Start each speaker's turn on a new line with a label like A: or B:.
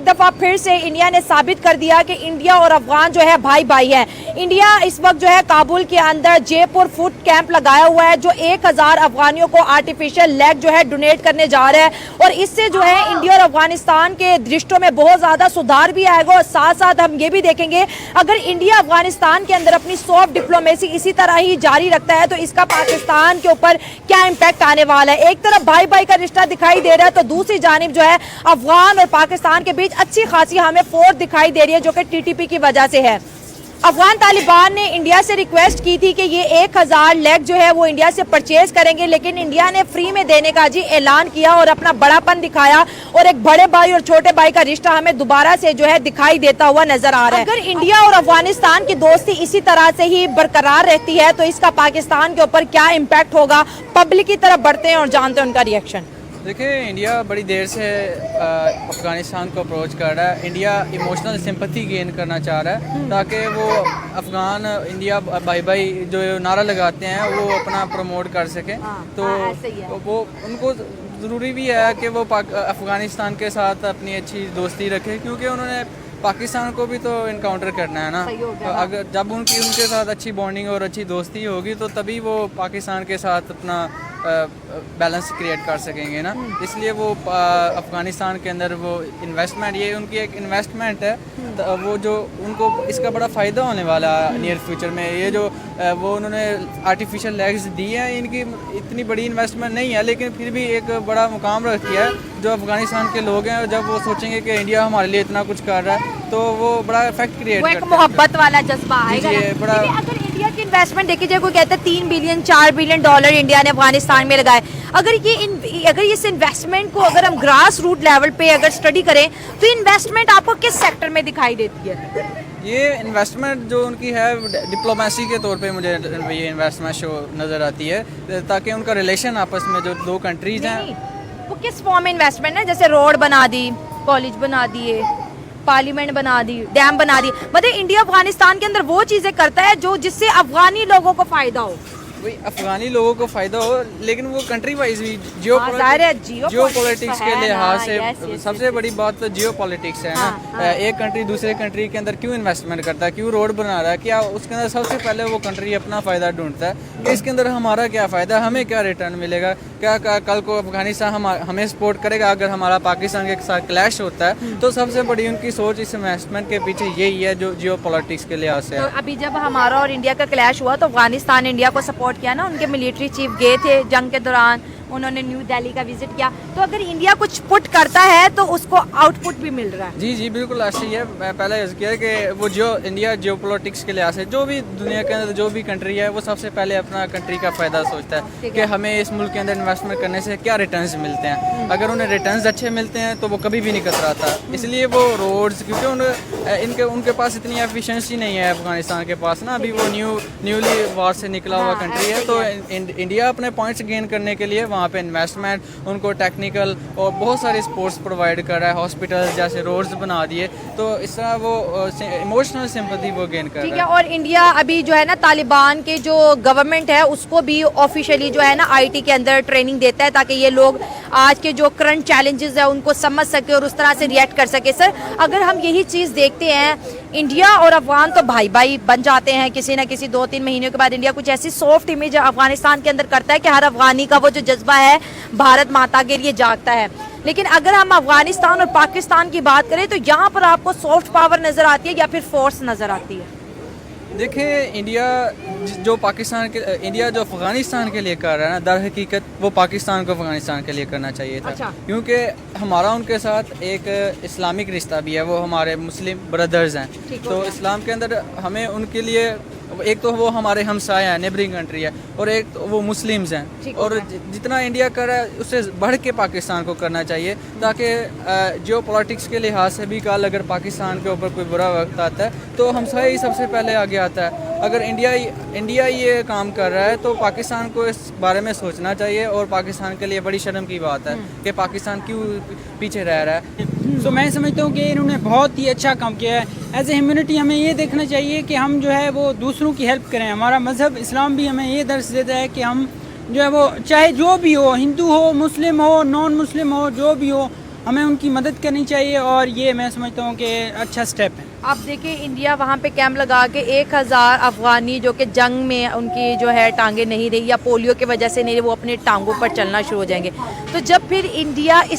A: एक दफा फिर से इंडिया ने साबित कर दिया कि इंडिया और अफगान जो है भाई भाई है। इंडिया इस वक्त जो है काबुल के अंदर जयपुर फूड कैंप लगाया हुआ है, जो 1000 अफगानियों को आर्टिफिशियल लेग जो है डोनेट करने जा रहा है, और इससे जो है इंडिया और अफगानिस्तान के रिश्तों में बहुत ज्यादा सुधार भी आएगा। और साथ साथ हम ये भी देखेंगे, अगर इंडिया अफगानिस्तान के अंदर अपनी सॉफ्ट डिप्लोमेसी इसी तरह ही जारी रखता है तो इसका पाकिस्तान के ऊपर क्या इम्पैक्ट आने वाला है। एक तरफ भाई भाई का रिश्ता दिखाई दे रहा है, तो दूसरी जानिब जो है अफगान और पाकिस्तान के बीच अच्छी खासी हमें फोर्स दिखाई दे रही है, जो कि टीटीपी की वजह से है। अफगान तालिबान ने इंडिया से रिक्वेस्ट की थी कि ये 1000 लेग जो है वो इंडिया से परचेज करेंगे, लेकिन इंडिया ने फ्री में देने का जी ऐलान किया और अपना बड़ापन दिखाया, और एक बड़े भाई और छोटे भाई का रिश्ता हमें दोबारा से जो है दिखाई देता हुआ नजर आ रहा है। अगर इंडिया और अफगानिस्तान की दोस्ती इसी तरह से ही बरकरार रहती है तो इसका पाकिस्तान के ऊपर क्या इम्पैक्ट होगा, पब्लिक की तरफ बढ़ते हैं और जानते हैं उनका रिएक्शन।
B: देखिए, इंडिया बड़ी देर से अफ़गानिस्तान को अप्रोच कर रहा है। इंडिया इमोशनल सिंपैथी गेन करना चाह रहा है ताकि वो अफ़गान इंडिया भाई भाई जो नारा लगाते हैं वो अपना प्रमोट कर सकें। तो वो उनको ज़रूरी भी है कि वो अफ़गानिस्तान के साथ अपनी अच्छी दोस्ती रखें, क्योंकि उन्होंने पाकिस्तान को भी तो इनकाउंटर करना है ना। तो अगर जब उनके साथ अच्छी बॉन्डिंग और अच्छी दोस्ती होगी तो तभी वो पाकिस्तान के साथ अपना बैलेंस क्रिएट कर सकेंगे ना। इसलिए वो अफ़गानिस्तान के अंदर वो इन्वेस्टमेंट, ये उनकी एक इन्वेस्टमेंट है, तो वो जो उनको इसका बड़ा फ़ायदा होने वाला है नियर फ्यूचर में। ये जो वो उन्होंने आर्टिफिशियल लेग्स दी हैं, इनकी इतनी बड़ी इन्वेस्टमेंट नहीं है, लेकिन फिर भी एक बड़ा मुकाम रखती है जो अफ़गानिस्तान के लोग हैं। जब वो सोचेंगे कि इंडिया हमारे लिए इतना कुछ कर रहा है तो वो बड़ा इफेक्ट क्रिएट करता है,
A: एक मोहब्बत वाला जज्बा आएगा ना।
B: बड़ा।
A: अगर इंडिया की इन्वेस्टमेंट देखी जाए, कोई कहता है 3 बिलियन 4 बिलियन डॉलर इंडिया ने अफगानिस्तान में लगाए। अगर इस इन्वेस्टमेंट को अगर हम ग्रास रूट लेवल पे अगर स्टडी करें तो इन्वेस्टमेंट आपको किस सेक्टर में दिखाई देती है?
B: ये इन्वेस्टमेंट जो उनकी है डिप्लोमेसी के तौर पे मुझे ये इन्वेस्टमेंट शो नज़र आती है, ताकि उनका रिलेशन आपस में जो दो कंट्रीज हैं।
A: वो किस फॉर्म में इन्वेस्टमेंट है? जैसे रोड बना दी, कॉलेज बना दिए, पार्लियामेंट बना दी, डैम बना दी, मतलब इंडिया अफगानिस्तान के अंदर वो चीजें करता है जो जिससे अफगानी लोगों को फायदा हो।
B: वही अफगानी लोगों को फायदा हो, लेकिन वो कंट्री वाइज भी जियो पॉलिटिक्स के लिहाज से सबसे बड़ी बात तो जियो पॉलिटिक्स है ना। एक कंट्री दूसरे कंट्री के अंदर क्यों इन्वेस्टमेंट करता है, क्यों रोड बना रहा है, क्या उसके अंदर सबसे पहले वो कंट्री अपना फ़ायदा ढूंढता है कि इसके अंदर हमारा क्या फ़ायदा, हमें क्या रिटर्न मिलेगा, क्या कल को अफगानिस्तान हमें सपोर्ट करेगा अगर हमारा पाकिस्तान के साथ क्लैश होता है। तो सबसे बड़ी उनकी सोच इस इन्वेस्टमेंट के पीछे यही है जो जियो पॉलिटिक्स के लिहाज से।
A: तो अभी जब हमारा और इंडिया का क्लैश हुआ तो अफगानिस्तान इंडिया को सपोर्ट किया ना, उनके मिलिट्री चीफ गए थे जंग के दौरान, उन्होंने न्यू दिल्ली का विजिट किया। तो अगर इंडिया कुछ पुट करता है तो उसको आउटपुट भी मिल रहा है।
B: जी बिल्कुल ऐसे ही है। मैं पहले अर्ज किया कि वो इंडिया जियो पॉलिटिक्स के लिहाज से जो भी दुनिया के अंदर जो भी कंट्री है वो सबसे पहले अपना कंट्री का फ़ायदा सोचता है कि हमें इस मुल्क के अंदर इन्वेस्टमेंट करने से क्या रिटर्न्स मिलते हैं। अगर उन्हें रिटर्न्स अच्छे मिलते हैं तो वो कभी भी नहीं कतराता। इसलिए वो रोड्स, क्योंकि उनके पास इतनी एफिशिएंसी नहीं है अफगानिस्तान के पास ना, अभी वो न्यूली वार से निकला हुआ कंट्री है। तो इंडिया अपने पॉइंट्स गेन करने के लिए वहाँ पे इन्वेस्टमेंट, उनको टेक्निकल और बहुत सारे स्पोर्ट्स प्रोवाइड कर रहा है, हॉस्पिटल जैसे रोड्स बना दिए, तो इस तरह वो इमोशनल सिंपैथी वो गेन कर रहा है।
A: ठीक है, और इंडिया अभी जो है ना तालिबान के जो गवर्नमेंट है उसको भी ऑफिशियली जो है ना आईटी के अंदर ट्रेनिंग देता है ताकि ये लोग आज के जो करंट चैलेंजेस है उनको समझ सके और उस तरह से रिएक्ट कर सके। सर, अगर हम यही चीज़ देखते हैं, इंडिया और अफगान तो भाई भाई बन जाते हैं, किसी ना किसी 2-3 महीनों के बाद इंडिया कुछ ऐसी सॉफ्ट इमेज अफगानिस्तान के अंदर करता है कि हर अफगानी का वो जो जज्बा है भारत माता के लिए जागता है। लेकिन अगर हम अफगानिस्तान और पाकिस्तान की बात करें तो यहाँ पर आपको सॉफ्ट पावर नजर आती है या फिर फोर्स नजर आती है?
B: देखिए, इंडिया जो अफगानिस्तान के लिए कर रहा है ना, दर हकीकत वो पाकिस्तान को अफगानिस्तान के लिए करना चाहिए था।
A: अच्छा।
B: क्योंकि हमारा उनके साथ एक इस्लामिक रिश्ता भी है, वो हमारे मुस्लिम ब्रदर्स हैं। तो इस्लाम के अंदर हमें उनके लिए एक तो वो हमारे हमसाए हैं, नेबरिंग कंट्री है, और एक तो वो मुस्लिम्स हैं। और जितना इंडिया कर रहा है उससे बढ़ के पाकिस्तान को करना चाहिए, ताकि जियो पॉलिटिक्स के लिहाज से भी कल अगर पाकिस्तान के ऊपर कोई बुरा वक्त आता है तो हमसाए ही सबसे पहले आगे आता है। अगर इंडिया ये काम कर रहा है तो पाकिस्तान को इस बारे में सोचना चाहिए, और पाकिस्तान के लिए बड़ी शर्म की बात है कि पाकिस्तान क्यों पीछे रह रहा है।
C: तो मैं समझता हूँ कि इन्होंने बहुत ही अच्छा काम किया है। एज ए ह्यूमैनिटी हमें ये देखना चाहिए कि हम जो है वो दूसरों की हेल्प करें। हमारा मज़हब इस्लाम भी हमें ये दर्श देता है कि हम जो है वो चाहे जो भी हो, हिंदू हो, मुस्लिम हो, नॉन मुस्लिम हो, जो भी हो, हमें उनकी मदद करनी चाहिए और ये मैं समझता हूँ कि अच्छा स्टेप है।
A: आप देखिए इंडिया वहाँ पे कैंप लगा के 1000 अफगानी जो कि जंग में उनकी जो है टांगे नहीं रही या पोलियो की वजह से नहीं रही, वो अपनी टांगों पर चलना शुरू हो जाएंगे। तो जब फिर इंडिया इस